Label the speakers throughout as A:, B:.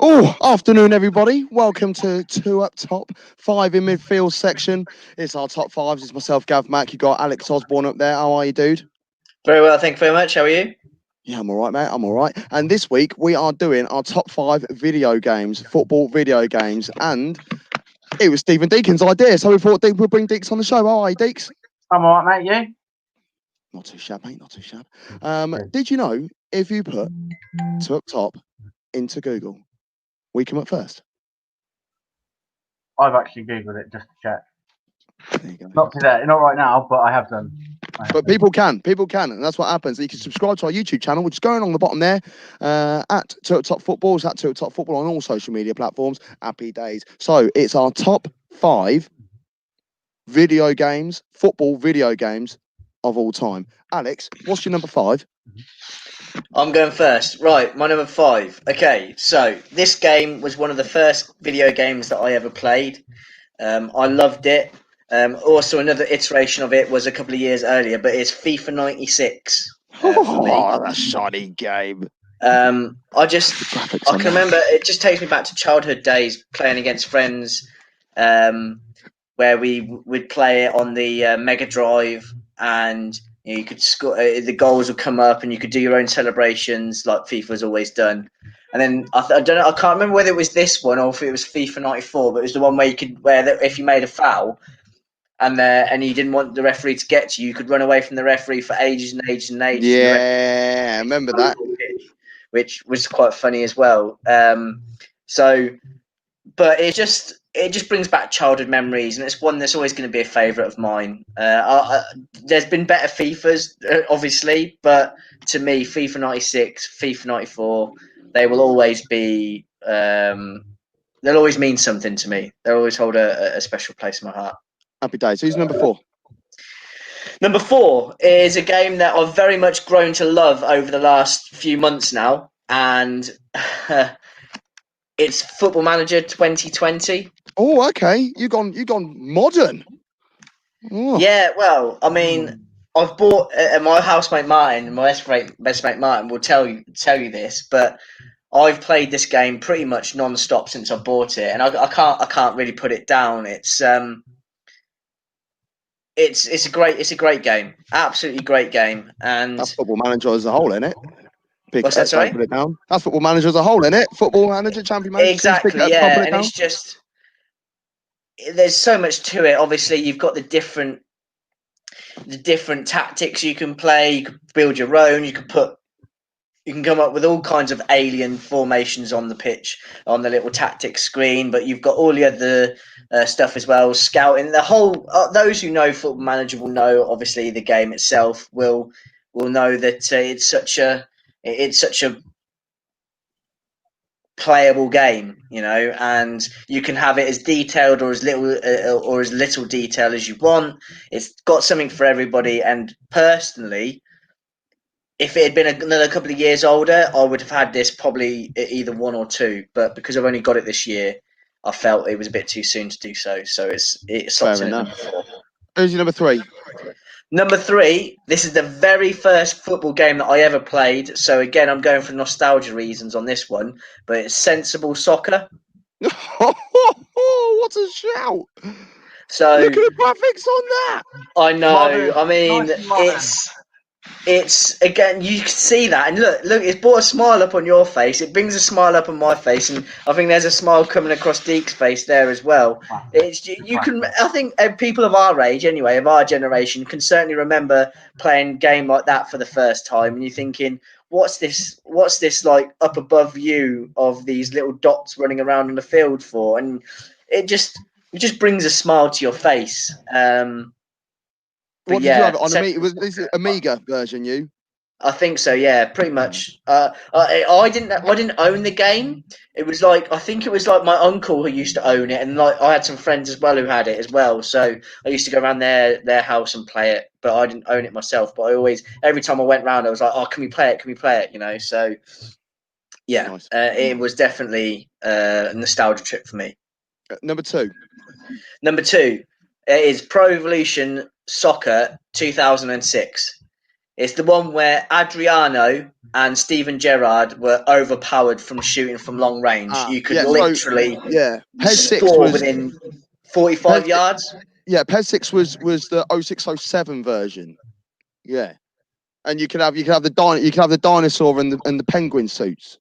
A: Oh, afternoon, everybody. Welcome to Two Up Top, 5 in Midfield section. It's our top fives. It's myself, Gav Mack. You got Alex Osborn up there. How are you, dude?
B: Very well, thank you very much. How are you?
A: Yeah, I'm all right, mate. I'm all right. And this week, we are doing our top 5 video games, football video games. And it was Steven Deakins' idea, so we thought we'd bring Deeks on the show. How are you, Deeks?
C: I'm all right, mate. You?
A: Not too shabby, mate. Not too shabby. Did you know if you put Two Up Top into Google, we come up first?
C: I've actually Googled it just to check.
A: There you go.
C: Not today, not right now, but I have done.
A: But people can, and that's what happens. You can subscribe to our YouTube channel, which is going along the bottom there, at Two Up Top Footballs, at Two Up Top Football on all social media platforms. Happy days. So it's our top 5 video games, football video games of all time. Alex, what's your number 5?
B: I'm going first. Right, my number 5. Okay, so this game was one of the first video games that I ever played. I loved it. Also, another iteration of it was a couple of years earlier, but it's FIFA 96.
A: Oh, that shiny game.
B: I can remember, it just takes me back to childhood days playing against friends, where we would play it on the Mega Drive, and you could score. The goals would come up, and you could do your own celebrations like FIFA's always done. And then I don't know. I can't remember whether it was this one or if it was FIFA 94, but it was the one where you could if you made a foul and you didn't want the referee to get to you, you could run away from the referee for ages and ages and ages.
A: Yeah, I remember that,
B: which was quite funny as well. But it just brings back childhood memories, and it's one that's always going to be a favourite of mine. There's been better FIFAs, obviously, but to me, FIFA 96, FIFA 94, they will always be. They'll always mean something to me. They'll always hold a special place in my heart.
A: Happy days. Who's number 4?
B: Number 4 is a game that I've very much grown to love over the last few months now, and it's Football Manager 2020.
A: Oh, okay. You gone modern.
B: Oh. Yeah, well, I mean, I've bought my housemate Martin, my best mate Martin will tell you this, but I've played this game pretty much non-stop since I bought it, and I can't really put it down. It's a great game, absolutely great game, and
A: that's Football Manager as a whole, isn't it?
B: What's that? Sorry,
A: put it down. That's Football Manager as a whole, isn't it? Football Manager, Champion Manager.
B: Exactly, yeah, and it's just there's so much to it. Obviously, you've got the different tactics you can play. You can build your own. You can come up with all kinds of alien formations on the pitch, on the little tactics screen, but you've got all the other stuff as well. Scouting, the whole, those who know Football Manager will know, obviously, the game itself will know that it's such a playable game, and you can have it as detailed or as little detail as you want. It's got something for everybody, and personally, if it had been another couple of years older, I would have had this probably either 1 or 2. But because I've only got it this year, I felt it was a bit too soon to do so. So it slots in at number 4.
A: Who's your number 3?
B: Number 3, this is the very first football game that I ever played. So again, I'm going for nostalgia reasons on this one, but it's Sensible Soccer.
A: What a shout!
B: So
A: look at the graphics on that.
B: I know. I mean, it's again, you can see that, and look, it's brought a smile up on your face. It brings a smile up on my face, and I think there's a smile coming across Deke's face there as well. I think people of our age, anyway, of our generation, can certainly remember playing a game like that for the first time, and you're thinking, what's this like up above you of these little dots running around in the field for? And it just brings a smile to your face.
A: What did you have it on Amiga? Was this Amiga version? You?
B: I think so. Yeah, pretty much. I didn't own the game. It was like, I think it was like my uncle who used to own it, and like I had some friends as well who had it as well. So I used to go around their house and play it, but I didn't own it myself. But every time I went round, I was like, oh, can we play it? Can we play it? So yeah, nice. It was definitely a nostalgia trip for me.
A: Number 2.
B: Number 2 is Pro Evolution Soccer 2006. It's the one where Adriano and Steven Gerrard were overpowered from shooting from long range. You could literally
A: PES 6
B: score
A: was
B: within 45
A: PES,
B: yards.
A: Yeah, PES 6 was the 0607 version. Yeah. And you could have the dinosaur and the penguin suits.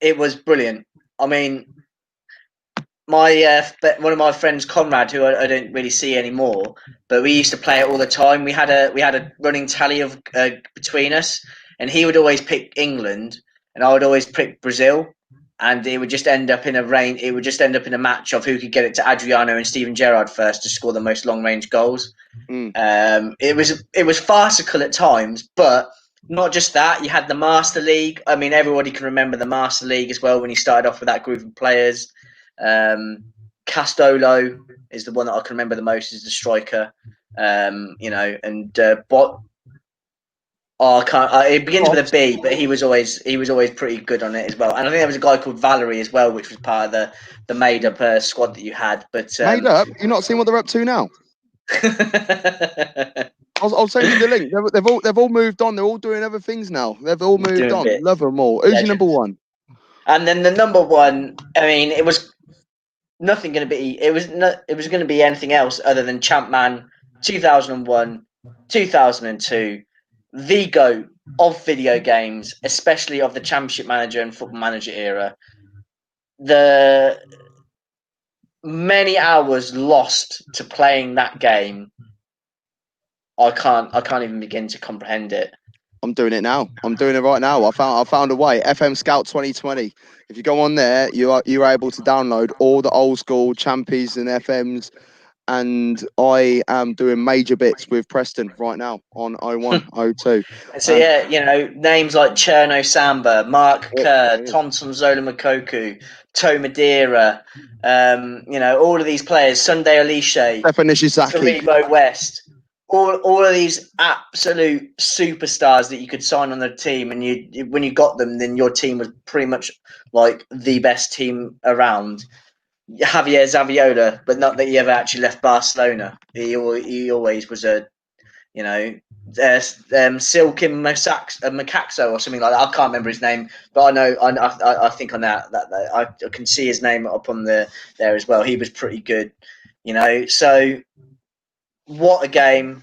B: It was brilliant. I mean, my one of my friends, Conrad, who I don't really see anymore, but we used to play it all the time. We had a running tally of between us, and he would always pick England, and I would always pick Brazil, and it would just end up in a rain. It would just end up in a match of who could get it to Adriano and Steven Gerrard first to score the most long range goals. It was farcical at times, but not just that. You had the Master League. I mean, everybody can remember the Master League as well when he started off with that group of players. Castolo is the one that I can remember the most as the striker. It begins with a B, but he was always pretty good on it as well. And I think there was a guy called Valerie as well, which was part of the made up squad that you had. But
A: made up? You're not seeing what they're up to now? I'll send you the link. They've all moved on. They're all doing other things now. They've all moved on. Bits. Love them all. Who's your number one?
B: And then the number one, I mean, it was nothing going to be. It was going to be anything else other than Champman 2001, 2002, the GOAT of video games, especially of the Championship Manager and Football Manager era. The many hours lost to playing that game, I can't even begin to comprehend it.
A: I'm doing it now. I'm doing it right now. I found a way. FM Scout 2020. If you go on there, you're able to download all the old school Champions and FMs. And I am doing major bits with Preston right now on 01, 02.
B: So names like Cherno Samba, Mark Kerr, Thompson Zola Makoku, To Madeira, all of these players, Sunday Alice,
A: Stefan Ishizaki,
B: Saribo West. All of these absolute superstars that you could sign on the team, and when you got them, then your team was pretty much like the best team around. Javier Zaviola, but not that he ever actually left Barcelona. He always was Silkin Macaxo or something like that. I can't remember his name, but I think on that I can see his name up on there as well. He was pretty good, so. What a game.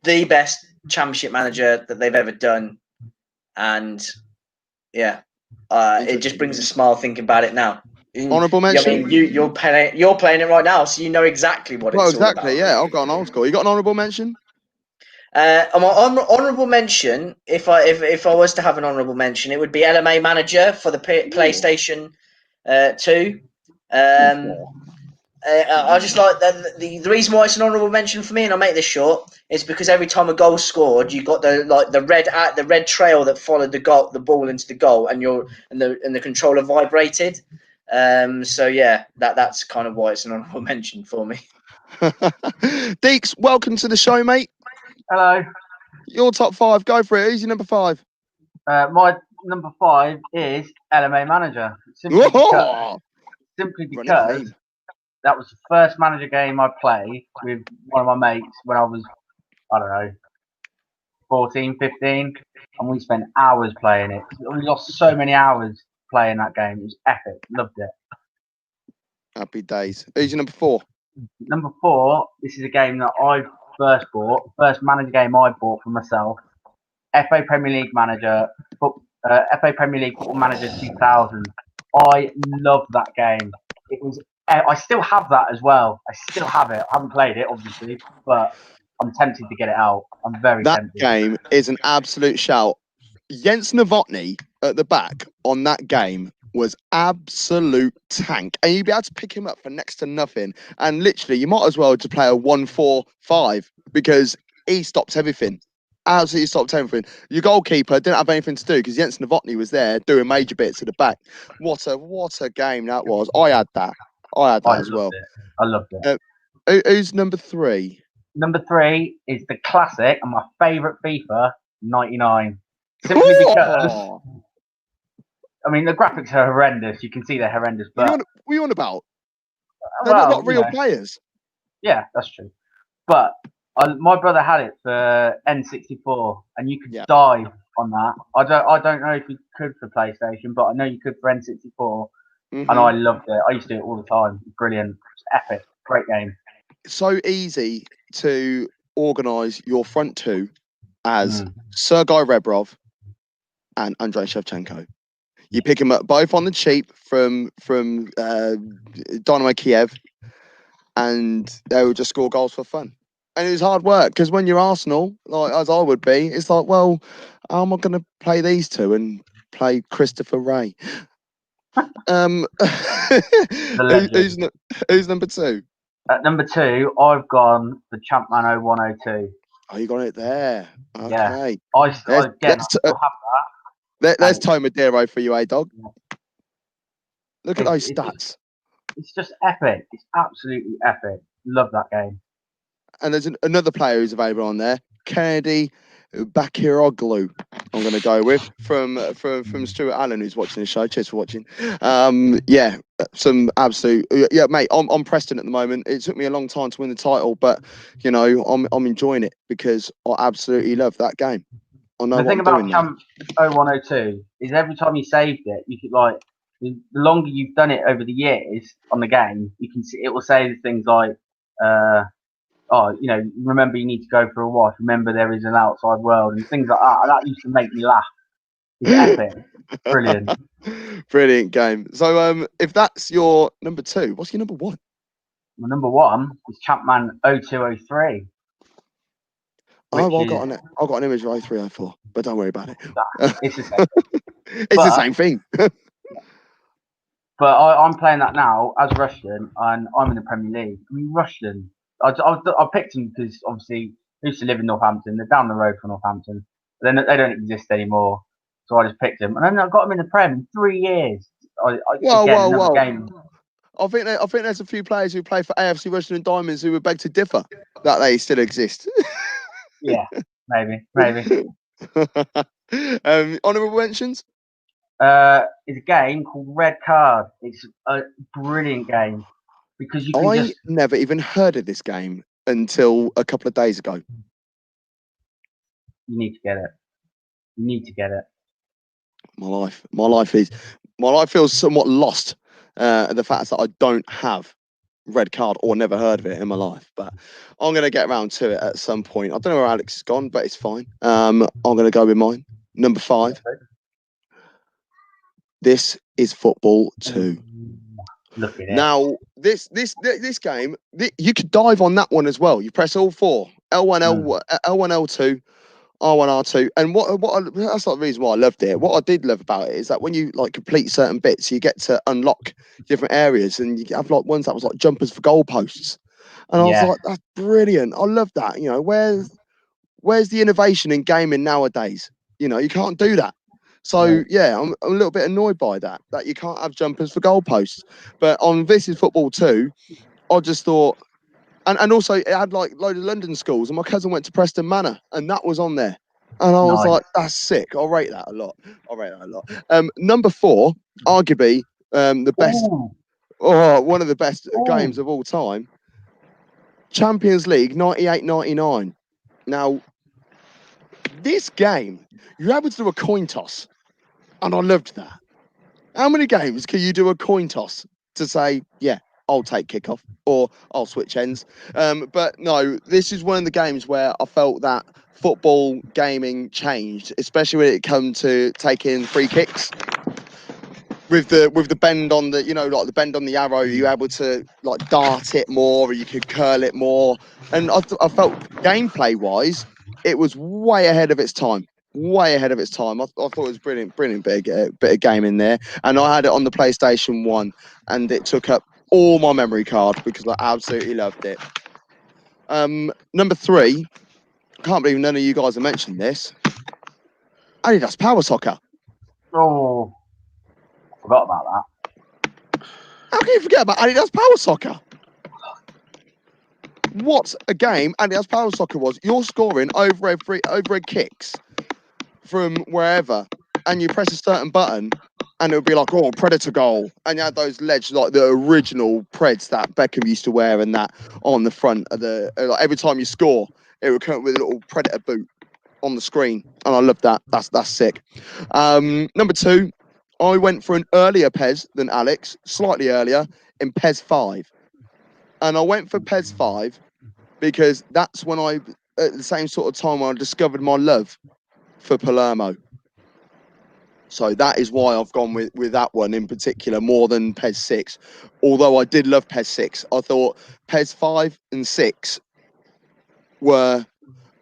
B: The best Championship Manager that they've ever done. And, it just brings a smile thinking about it now.
A: Honourable mention?
B: I mean, you're playing it right now, so you know exactly what it's all about.
A: Exactly, yeah. I've got an old school. You got an honourable mention?
B: Honourable mention, if I was to have an honourable mention, it would be LMA Manager for the PlayStation 2. I just like that. The reason why it's an honourable mention for me, and I'll make this short, is because every time a goal scored, you got the red trail that followed the ball into the goal, and the controller vibrated. That's kind of why it's an honourable mention for me.
A: Deeks, welcome to the show, mate.
C: Hello.
A: Your top five, go for it. Who's your number five?
C: My number five is LMA Manager. Simply because that was the first manager game I played with one of my mates when I was, 14, 15, and we spent hours playing it. We lost so many hours playing that game. It was epic. Loved it.
A: Happy days. Who's your number four?
C: Number four, this is a game that I first manager game I bought for myself. FA Premier League Manager, FA Premier League Football Manager 2000. I loved that game. It was. I still have that as well. I still have it. I haven't played it, obviously, but I'm tempted to get it out. I'm very tempted.
A: That game is an absolute shout. Jens Novotny at the back on that game was absolute tank. And you'd be able to pick him up for next to nothing. And literally, you might as well just play a 1-4-5 because he stops everything. Absolutely stopped everything. Your goalkeeper didn't have anything to do because Jens Novotny was there doing major bits at the back. What a game that was. I had that as well.
C: I loved it.
A: Who's number three?
C: Number three is the classic and my favourite FIFA, 99. Simply because, I mean, the graphics are horrendous. You can see they're horrendous. But
A: what are you on about? They're not real players.
C: Yeah, that's true. But My brother had it for N64, and you could
A: Yeah.
C: dive on that. I don't know if you could for PlayStation, but I know you could for N64, and I loved it. I used to do it all the time. Brilliant, it's epic, great game.
A: So easy to organise your front two as Sergei Rebrov and Andrei Shevchenko. You pick them up both on the cheap from Dynamo Kiev, and they would just score goals for fun. And it was hard work because when you're Arsenal, like as I would be, it's like, well, how am I going to play these two and play Christopher Ray? Who's number two?
C: At number two, I've gone for Champman 0102.
A: Oh, you got it there. Okay.
C: Yeah. I still have that.
A: There's Tomadero for you, dog? Look at those stats.
C: It's just epic. It's absolutely epic. Love that game.
A: And there's another player who's available on there, Kennedy Bakiroglu. I'm going to go with from Stuart Allen, who's watching the show. Cheers for watching. Yeah, some absolute mate. I'm Preston at the moment. It took me a long time to win the title, but you know I'm enjoying it because I absolutely love that game. I know
C: the
A: what
C: thing
A: I'm
C: about
A: doing
C: Champ 0102 is every time you saved it, you could like the longer you've done it over the years on the game, you can see it will say things like, remember you need to go for a wash. Remember there is an outside world and things like that. And that used to make me laugh. It's epic. Brilliant.
A: Brilliant game. So if that's your number two, what's your number one?
C: My number one is Champman 0203.
A: I got an image of 0304, but don't worry about it.
C: It's the same.
A: The same thing.
C: But I'm playing that now as Rushden, and I'm in the Premier League. I mean, Rushden. I picked them because obviously I used to live in Northampton. They're down the road from Northampton. But then they don't exist anymore, so I just picked them, and then I got them in the Prem in 3 years. Whoa. Game.
A: I think there's a few players who play for AFC Rushden and Diamonds who would beg to differ that they still exist.
C: Yeah, maybe.
A: Honourable mentions?
C: It's a game called Red Card. It's a brilliant game because you can
A: never even heard of this game until a couple of days ago.
C: You need to get it.
A: My life feels somewhat lost. The fact that I don't have Red Card or never heard of it in my life, but I'm going to get around to it at some point. I don't know where Alex has gone, but it's fine. I'm going to go with mine. Number 5. This is Football 2.
C: Look at it.
A: Now, this game, you could dive on that one as well. You press all 4, L1, L1, L2, R1, R2, and that's not the reason why I loved it. What I did love about it is that when you like complete certain bits, you get to unlock different areas, and you have like ones that was like jumpers for goalposts, and I was like, that's brilliant. I love that. You know, where's the innovation in gaming nowadays? You know, you can't do that. So yeah, I'm a little bit annoyed by that you can't have jumpers for goalposts. But on This Is Football 2, I just thought, and also it had like load of London schools, and my cousin went to Preston Manor, and that was on there, and I was like, that's sick. I'll rate that a lot. Number 4, arguably the best, one of the best games of all time, Champions League 98-99. Now, this game, you're able to do a coin toss. And I loved that. How many games can you do a coin toss to say, yeah, I'll take kickoff or I'll switch ends? But no, this is one of the games where I felt that football gaming changed, especially when it come to taking free kicks. With the bend on the, like the bend on the arrow, you're able to like dart it more, or you could curl it more. And I felt gameplay wise, it was way ahead of its time. I thought it was brilliant bit of game in there, and I had it on the PlayStation 1, and it took up all my memory card because I absolutely loved it. Number 3, I can't believe none of you guys have mentioned this. Adidas Power Soccer.
C: Oh, forgot about that.
A: How can you forget about Adidas Power Soccer? What a game Adidas Power Soccer was. You're scoring overhead kicks from wherever, and you press a certain button, and it would be like, Predator goal. And you had those ledges, like the original Preds that Beckham used to wear, and that on the front of the, like every time you score, it would come with a little Predator boot on the screen, and I love that. That's sick. Number 2, I went for an earlier PES than Alex, slightly earlier, in PES 5. And I went for PES 5 because that's when at the same sort of time when I discovered my love for Palermo. So that is why I've gone with that one in particular more than PES 6. Although I did love PES 6. I thought PES 5 and 6 were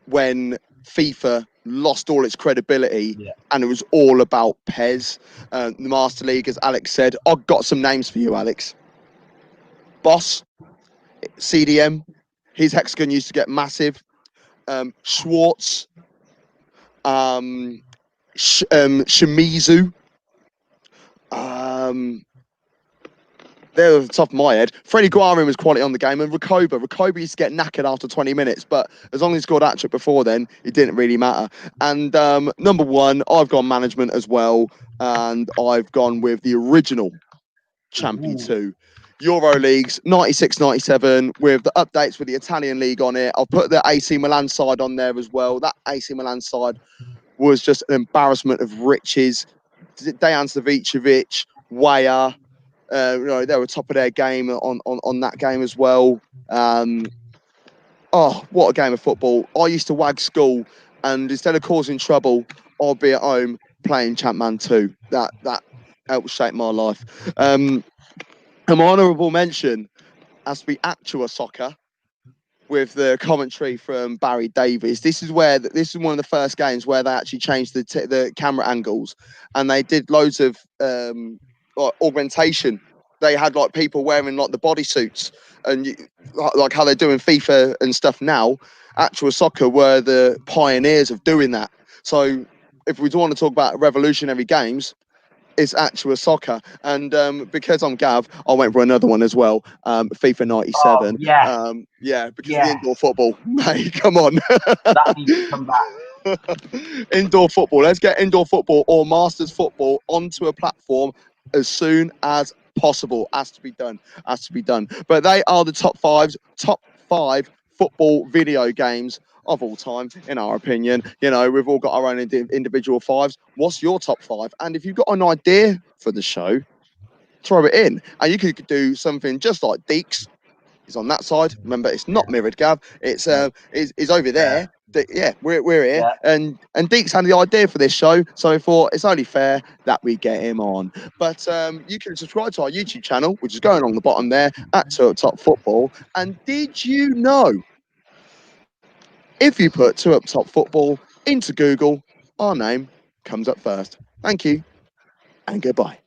A: when FIFA lost all its credibility, and it was all about PES. The Master League, as Alex said. I've got some names for you, Alex. Boss, CDM, his hexagon used to get massive. Schwartz, Shimizu. They're off the top of my head. Freddie Guarin was quality on the game, and Rakoba used to get knackered after 20 minutes, but as long as he scored that trick before then, it didn't really matter. And number 1, I've gone management as well, and I've gone with the original Champion 2. Euro Leagues, 96-97, with the updates with the Italian League on it. I'll put the AC Milan side on there as well. That AC Milan side was just an embarrassment of riches. Dejan Savicevic, Weah, they were top of their game on that game as well. Oh, what a game of football. I used to wag school, and instead of causing trouble, I'd be at home playing Champman 2. That helped shape my life. An honourable mention has to be Actua Soccer with the commentary from Barry Davies. This is one of the first games where they actually changed the camera angles, and they did loads of augmentation. They had like people wearing like the bodysuits, and like how they're doing FIFA and stuff now. Actua Soccer were the pioneers of doing that. So if we do want to talk about revolutionary games, it's Actua Soccer. And because I'm Gav, I went for another one as well, FIFA 97.
C: Oh,
A: because of the indoor football. Mate, come on.
C: That needs to come back.
A: Indoor football. Let's get indoor football or Masters football onto a platform as soon as possible. Has to be done. But they are the top 5 football video games of all time, in our opinion. We've all got our own individual 5s. What's your top 5? And if you've got an idea for the show, throw it in. And you could do something just like Deeks. He's on that side. Remember, it's not mirrored, Gav. It's over there. We're here. Yeah. And Deeks had the idea for this show, so I thought it's only fair that we get him on. But you can subscribe to our YouTube channel, which is going on the bottom there, at Top Football. And did you know, if you put Top Football into Google, our name comes up first. Thank you, and goodbye.